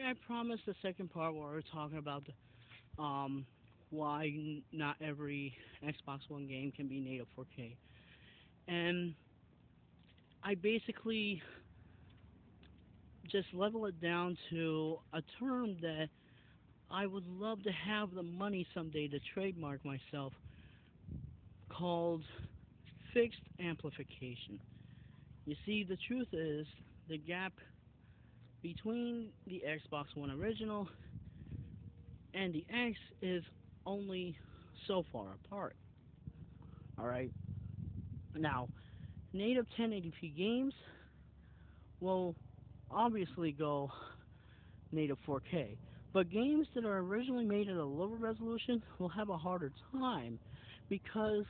I promised the second part where we're talking about why not every Xbox One game can be native 4K. And I basically just level it down to a term that I would love to have the money someday to trademark myself, called fixed amplification. You see, the truth is the gap between the Xbox One original and the X is only so far apart. Alright? Now, native 1080p games will obviously go native 4K, but games that are originally made at a lower resolution will have a harder time because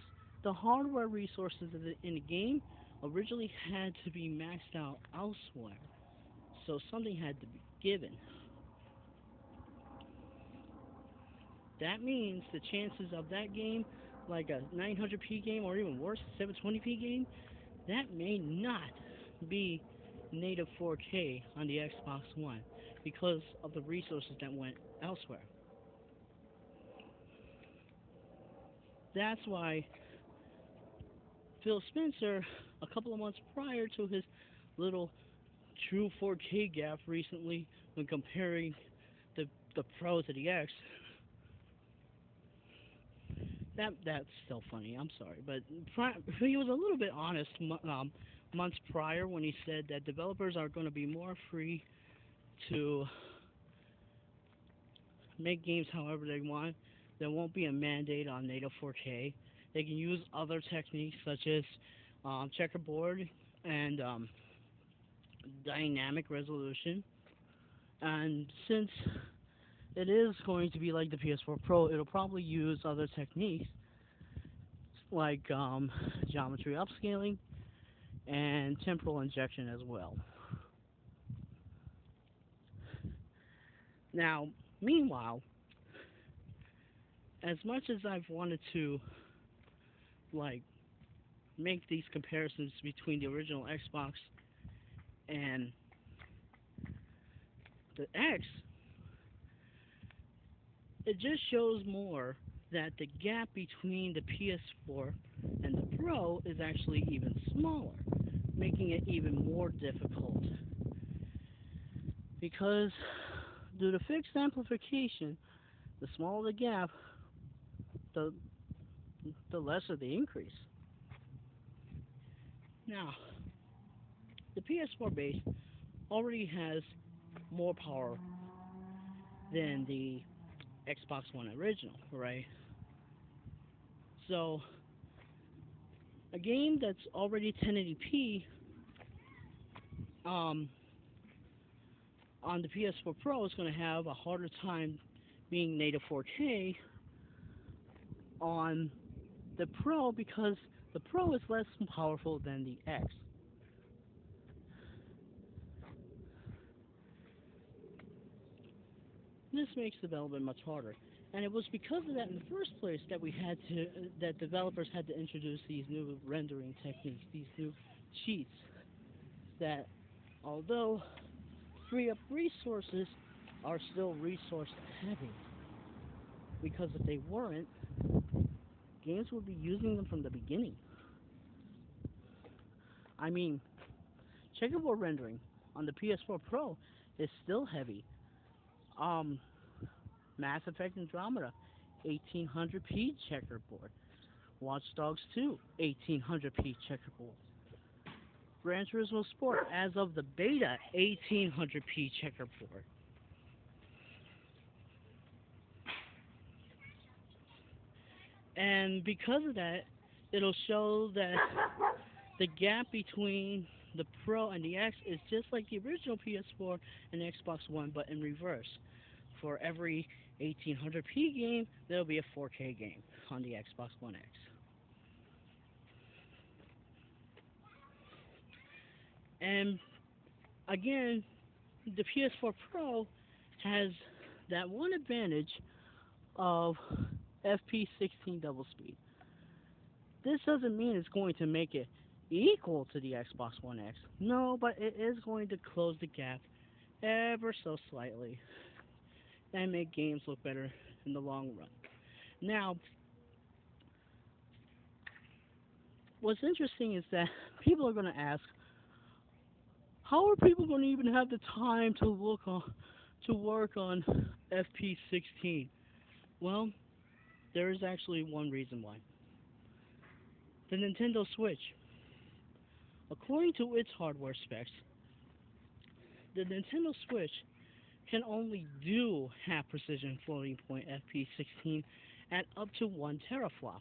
the hardware resources in the game originally had to be maxed out elsewhere. So something had to be given. That means the chances of that game, like a 900p game or even worse, 720p game, that may not be native 4K on the Xbox One because of the resources that went elsewhere. That's why Phil Spencer, a couple of months prior to his little true 4K gap recently, when comparing the the Pro to the X, that's still funny. I'm sorry, but he was a little bit honest months prior when he said that developers are going to be more free to make games however they want. There won't be a mandate on native 4K. They can use other techniques such as checkerboard and dynamic resolution. And since it is going to be like the PS4 Pro, it'll probably use other techniques like geometry upscaling and temporal injection as well. Now, meanwhile, as much as I've wanted to like make these comparisons between the original Xbox and the X, it just shows more that the gap between the PS4 and the Pro is actually even smaller, making it even more difficult. Because due to fixed amplification, the smaller the gap, the lesser the increase. Now, the PS4 base already has more power than the Xbox One original, right? So, a game that's already 1080p um, on the PS4 Pro is going to have a harder time being native 4K on the Pro because the Pro is less powerful than the X. This makes development much harder. And it was because of that in the first place that that developers had to introduce these new rendering techniques, these new cheats that, although free up resources, are still resource heavy. Because if they weren't, games would be using them from the beginning. I mean, checkerboard rendering on the PS4 Pro is still heavy. Um, Mass Effect Andromeda, 1800p checkerboard. Watch Dogs 2, 1800p checkerboard. Gran Turismo Sport, as of the beta, 1800p checkerboard. And because of that, it'll show that the gap between the Pro and the X is just like the original PS4 and Xbox One, but in reverse. For every 1800p game, there'll be a 4K game on the Xbox One X. And again, the PS4 Pro has that one advantage of FP16 double speed. This doesn't mean it's going to make it equal to the Xbox One X. No, but it is going to close the gap ever so slightly and make games look better in the long run. Now, what's interesting is that people are going to ask, how are people going to even have the time to work on FP16? Well, there is actually one reason why. The Nintendo Switch. According to its hardware specs, the Nintendo Switch can only do half precision floating point FP16 at up to 1 teraflop.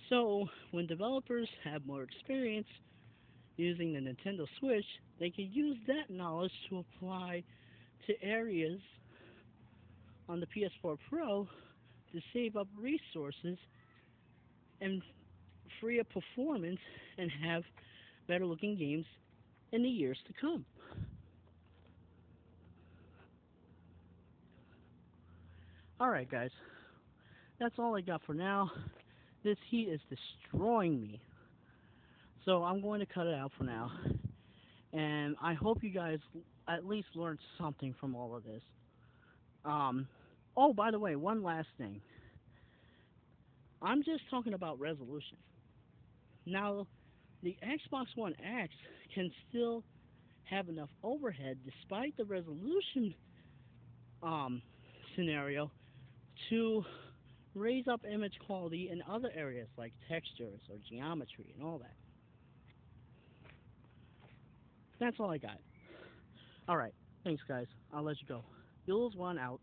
So, when developers have more experience using the Nintendo Switch, they can use that knowledge to apply to areas on the PS4 Pro to save up resources and free up performance and have better looking games in the years to come. Alright, guys, that's all I got for now. This heat is destroying me, so I'm going to cut it out for now. And I hope you guys at least learned something from all of this. Um, oh, by the way, one last thing. I'm just talking about resolution. Now, the Xbox One X can still have enough overhead despite the resolution um, scenario to raise up image quality in other areas like textures or geometry and all that. That's all I got. Alright, thanks guys. I'll let you go. Jules1 out.